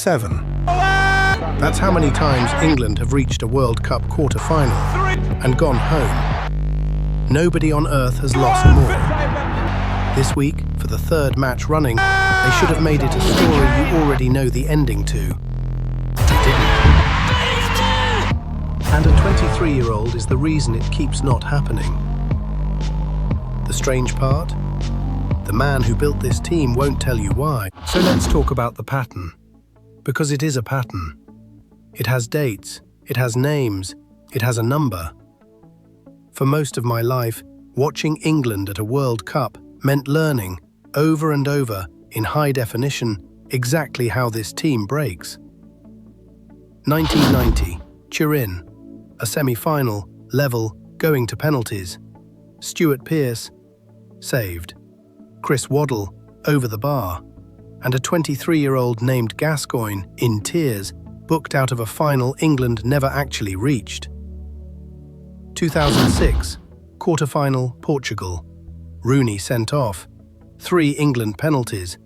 7. That's how many times England have reached a World Cup quarter-final and gone home. Nobody on earth has lost more. This week, for the third match running, they should have made it a story you already know the ending to. They didn't. And a 23-year-old is the reason it keeps not happening. The strange part? The man who built this team won't tell you why. So let's talk about the pattern. Because it is a pattern. It has dates, it has names, it has a number. For most of my life, watching England at a World Cup meant learning, over and over, in high definition, exactly how this team breaks. 1990, Turin, a semi-final, level, going to penalties. Stuart Pearce, saved. Chris Waddle, over the bar. And a 23-year-old named Gascoigne, in tears, booked out of a final England never actually reached. 2006, quarter-final, Portugal. Rooney sent off. 3 England penalties.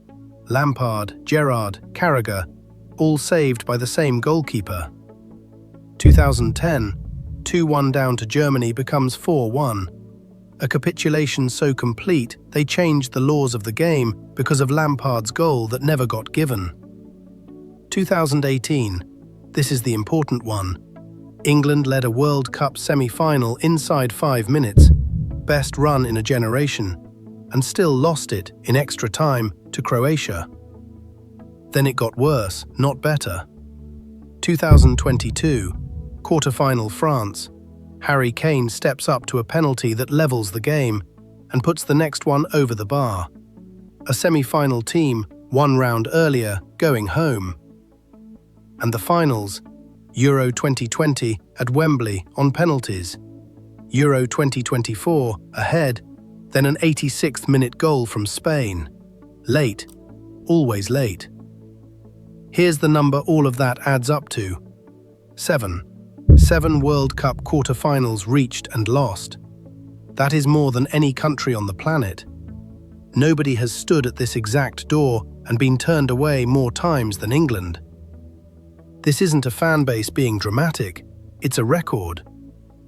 Lampard, Gerrard, Carragher, all saved by the same goalkeeper. 2010, 2-1 down to Germany becomes 4-1. A capitulation so complete they changed the laws of the game because of Lampard's goal that never got given. 2018, this is the important one. England led a World Cup semi-final inside 5 minutes, best run in a generation, and still lost it in extra time to Croatia. Then it got worse, not better. 2022, quarter-final France. Harry Kane steps up to a penalty that levels the game and puts the next one over the bar. A semi-final team, 1 round earlier, going home. And the finals, Euro 2020 at Wembley on penalties. Euro 2024 ahead, then an 86th minute goal from Spain. Late, always late. Here's the number all of that adds up to. 7. 7 World Cup quarter-finals reached and lost. That is more than any country on the planet. Nobody has stood at this exact door and been turned away more times than England. This isn't a fan base being dramatic, it's a record.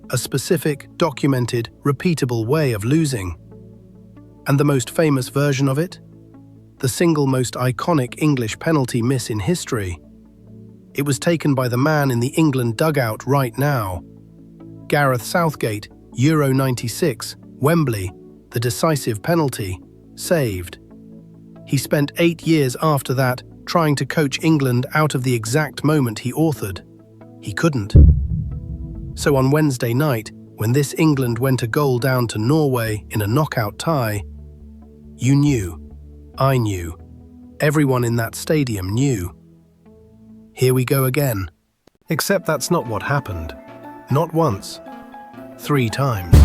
A specific, documented, repeatable way of losing. And the most famous version of it? The single most iconic English penalty miss in history. It was taken by the man in the England dugout right now. Gareth Southgate, Euro 96, Wembley, the decisive penalty, saved. He spent 8 years after that trying to coach England out of the exact moment he authored. He couldn't. So on Wednesday night, when this England went a goal down to Norway in a knockout tie, you knew, I knew, everyone in that stadium knew. Here we go again. Except that's not what happened. Not once. 3 times.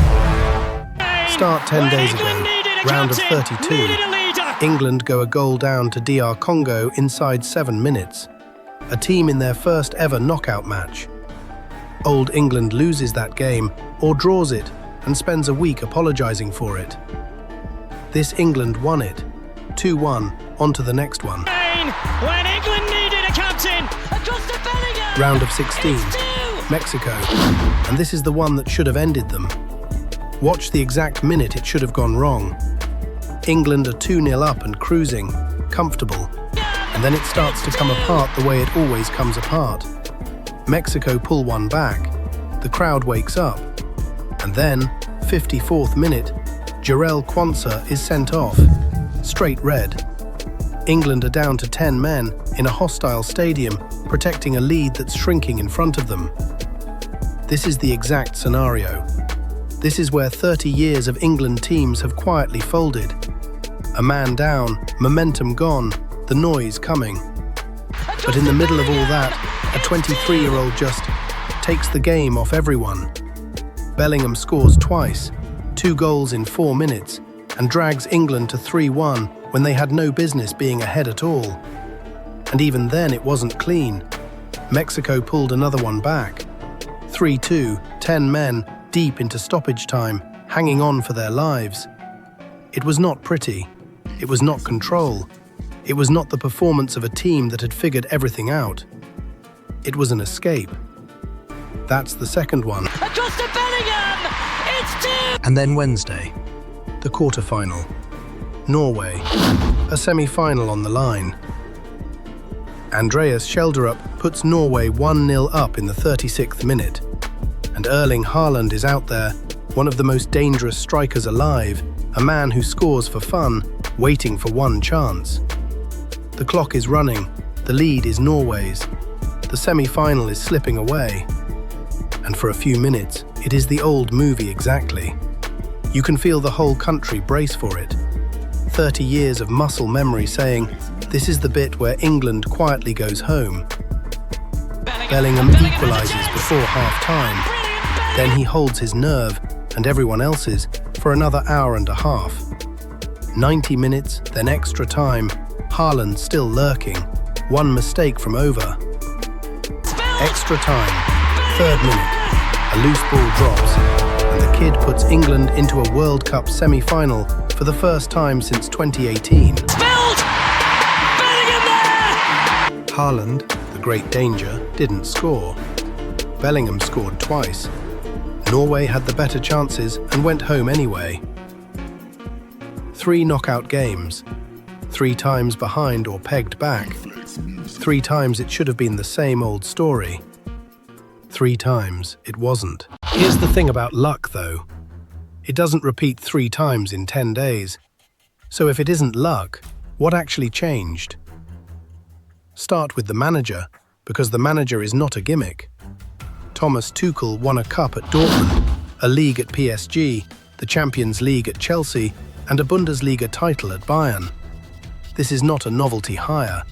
Start 10 days ago, round of 32. England go a goal down to DR Congo inside 7 minutes. A team in their first ever knockout match. Old England loses that game, or draws it, and spends a week apologising for it. This England won it. 2-1, on to the next one. When England needed a captain! Across to Bellingham! Round of 16, Mexico, and this is the one that should have ended them. Watch the exact minute it should have gone wrong. England are 2-0 up and cruising, comfortable, and then it starts to come apart the way it always comes apart. Mexico pull one back, the crowd wakes up, and then, 54th minute, Jarell Quansah is sent off, straight red. England are down to 10 men in a hostile stadium, protecting a lead that's shrinking in front of them. This is the exact scenario. This is where 30 years of England teams have quietly folded. A man down, momentum gone, the noise coming. But in the middle of all that, a 23-year-old just takes the game off everyone. Bellingham scores twice, 2 goals in 4 minutes, and drags England to 3-1 when they had no business being ahead at all. And even then it wasn't clean. Mexico pulled another one back. 3-2, 10 men, deep into stoppage time, hanging on for their lives. It was not pretty. It was not control. It was not the performance of a team that had figured everything out. It was an escape. That's the second one. Across to Bellingham! It's 2! And then Wednesday, the quarterfinal. Norway, a semi-final on the line. Andreas Schjelderup puts Norway 1-0 up in the 36th minute. And Erling Haaland is out there, one of the most dangerous strikers alive, a man who scores for fun, waiting for one chance. The clock is running, the lead is Norway's. The semi-final is slipping away. And for a few minutes, it is the old movie exactly. You can feel the whole country brace for it. 30 years of muscle memory saying, this is the bit where England quietly goes home. Bellingham equalises before half-time. Then he holds his nerve, and everyone else's, for another hour and a half. 90 minutes, then extra time, Haaland still lurking. One mistake from over. Extra time, 3rd minute. A loose ball drops, and the kid puts England into a World Cup semi-final for the first time since 2018. Haaland, the great danger, didn't score. Bellingham scored twice. Norway had the better chances and went home anyway. 3 knockout games. 3 times behind or pegged back. 3 times it should have been the same old story. 3 times it wasn't. Here's the thing about luck, though. It doesn't repeat 3 times in 10 days. So if it isn't luck, what actually changed? Start with the manager, because the manager is not a gimmick. Thomas Tuchel won a cup at Dortmund, a league at PSG, the Champions League at Chelsea, and a Bundesliga title at Bayern. This is not a novelty hire.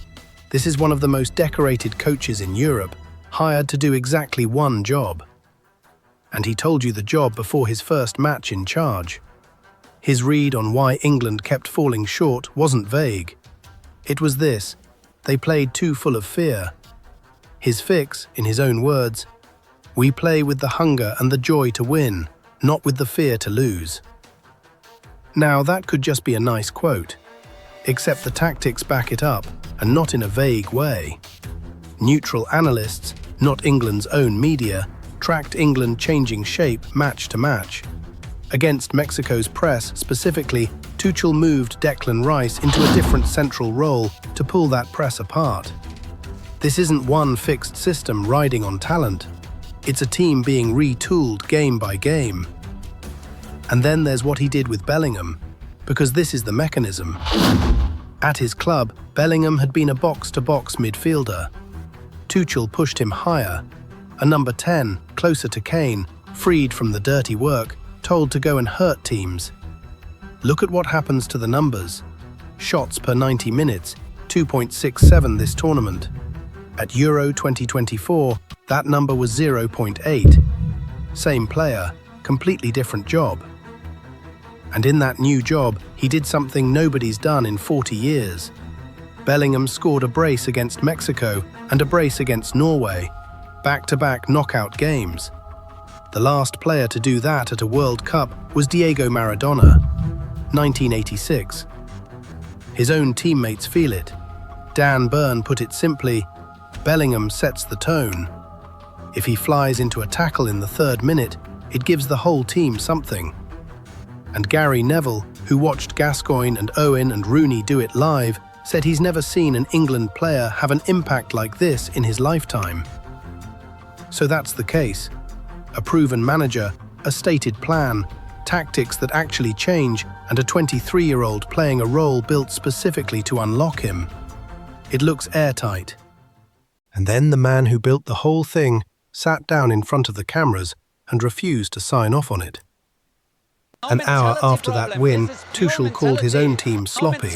This is one of the most decorated coaches in Europe, hired to do exactly one job. And he told you the job before his first match in charge. His read on why England kept falling short wasn't vague. It was this: they played too full of fear. His fix, in his own words, we play with the hunger and the joy to win, not with the fear to lose. Now that could just be a nice quote, except the tactics back it up, and not in a vague way. Neutral analysts, not England's own media, tracked England changing shape match to match. Against Mexico's press specifically, Tuchel moved Declan Rice into a different central role to pull that press apart. This isn't one fixed system riding on talent. It's a team being retooled game by game. And then there's what he did with Bellingham, because this is the mechanism. At his club, Bellingham had been a box-to-box midfielder. Tuchel pushed him higher, a number 10, closer to Kane, freed from the dirty work, told to go and hurt teams. Look at what happens to the numbers. Shots per 90 minutes, 2.67 this tournament. At Euro 2024, that number was 0.8. Same player, completely different job. And in that new job, he did something nobody's done in 40 years. Bellingham scored a brace against Mexico and a brace against Norway, back-to-back knockout games. The last player to do that at a World Cup was Diego Maradona, 1986. His own teammates feel it. Dan Burn put it simply, Bellingham sets the tone. If he flies into a tackle in the 3rd minute, it gives the whole team something. And Gary Neville, who watched Gascoigne and Owen and Rooney do it live, said he's never seen an England player have an impact like this in his lifetime. So that's the case. A proven manager, a stated plan, tactics that actually change, and a 23-year-old playing a role built specifically to unlock him. It looks airtight. And then the man who built the whole thing sat down in front of the cameras and refused to sign off on it. An hour after that win, Tuchel called his own team sloppy,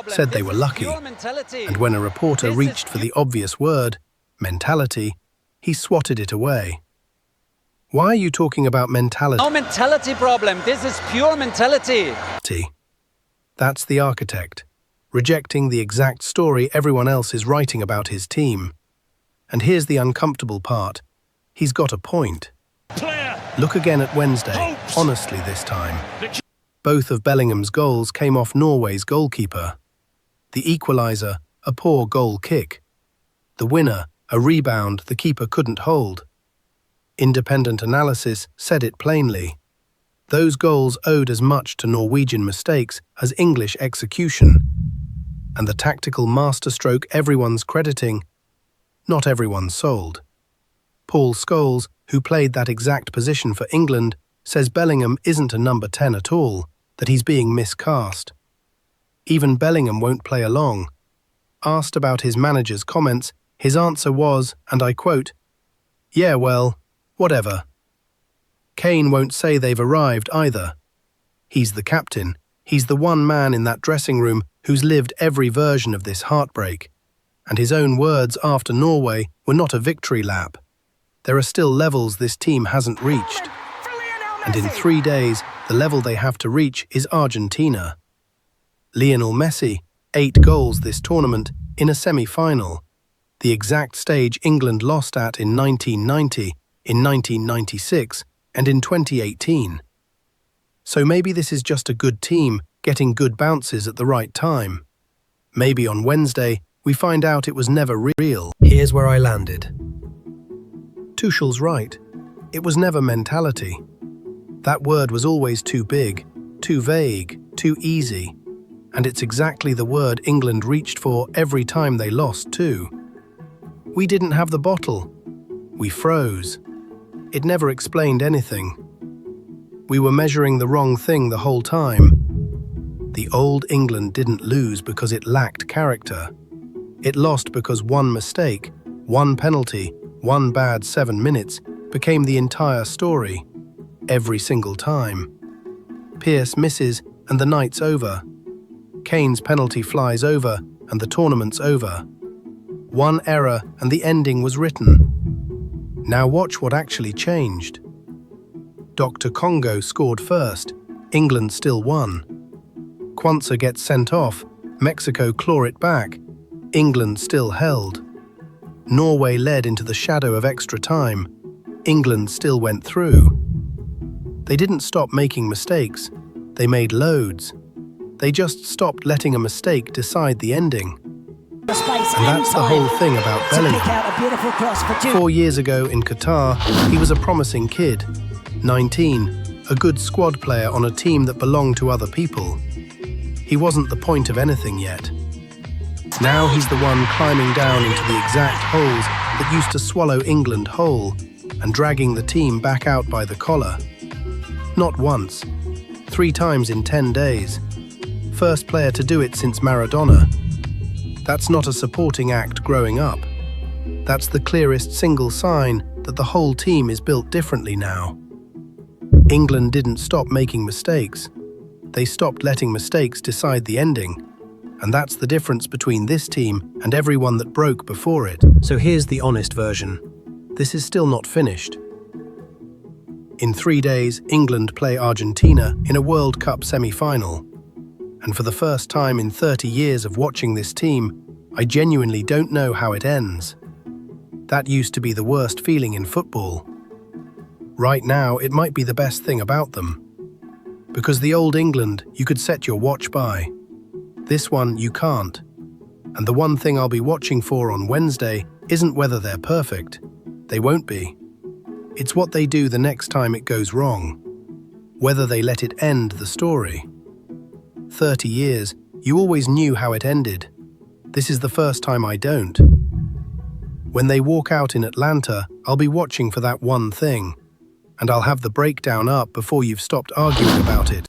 said they were lucky, and when a reporter reached for the obvious word, mentality, he swatted it away. Why are you talking about mentality? No mentality problem, this is pure mentality. That's the architect, rejecting the exact story everyone else is writing about his team. And here's the uncomfortable part. He's got a point. Look again at Wednesday, honestly this time. Both of Bellingham's goals came off Norway's goalkeeper. The equaliser, a poor goal kick. The winner, a rebound the keeper couldn't hold. Independent analysis said it plainly. Those goals owed as much to Norwegian mistakes as English execution. And the tactical masterstroke everyone's crediting, not everyone sold. Paul Scholes, who played that exact position for England, says Bellingham isn't a number 10 at all, that he's being miscast. Even Bellingham won't play along. Asked about his manager's comments, his answer was, and I quote, "Yeah, well, whatever." Kane won't say they've arrived either. He's the captain. He's the one man in that dressing room who's lived every version of this heartbreak. And his own words after Norway were not a victory lap. There are still levels this team hasn't reached. And in 3 days, the level they have to reach is Argentina. Lionel Messi, 8 goals this tournament in a semi-final. The exact stage England lost at in 1990, in 1996, and in 2018. So maybe this is just a good team getting good bounces at the right time. Maybe on Wednesday, we find out it was never real. Here's where I landed. Tuchel's right. It was never mentality. That word was always too big, too vague, too easy. And it's exactly the word England reached for every time they lost too. We didn't have the bottle. We froze. It never explained anything. We were measuring the wrong thing the whole time. The old England didn't lose because it lacked character. It lost because one mistake, one penalty, one bad 7 minutes became the entire story. Every single time. Pearce misses and the night's over. Kane's penalty flies over and the tournament's over. One error and the ending was written. Now watch what actually changed. Dr. Congo scored first. England still won. Kwanzaa gets sent off. Mexico claw it back. England still held. Norway led into the shadow of extra time. England still went through. They didn't stop making mistakes. They made loads. They just stopped letting a mistake decide the ending. And that's the whole thing about Bellingham. 4 years ago in Qatar, he was a promising kid. 19, a good squad player on a team that belonged to other people. He wasn't the point of anything yet. Now he's the one climbing down into the exact holes that used to swallow England whole and dragging the team back out by the collar. Not once, 3 times in 10 days. First player to do it since Maradona. That's not a supporting act growing up. That's the clearest single sign that the whole team is built differently now. England didn't stop making mistakes. They stopped letting mistakes decide the ending. And that's the difference between this team and everyone that broke before it. So here's the honest version. This is still not finished. In 3 days, England play Argentina in a World Cup semi-final. And for the first time in 30 years of watching this team, I genuinely don't know how it ends. That used to be the worst feeling in football. Right now, it might be the best thing about them. Because the old England, you could set your watch by. This one, you can't. And the one thing I'll be watching for on Wednesday isn't whether they're perfect. They won't be. It's what they do the next time it goes wrong. Whether they let it end the story. 30 years, you always knew how it ended. This is the first time I don't. When they walk out in Atlanta, I'll be watching for that one thing. And I'll have the breakdown up before you've stopped arguing about it.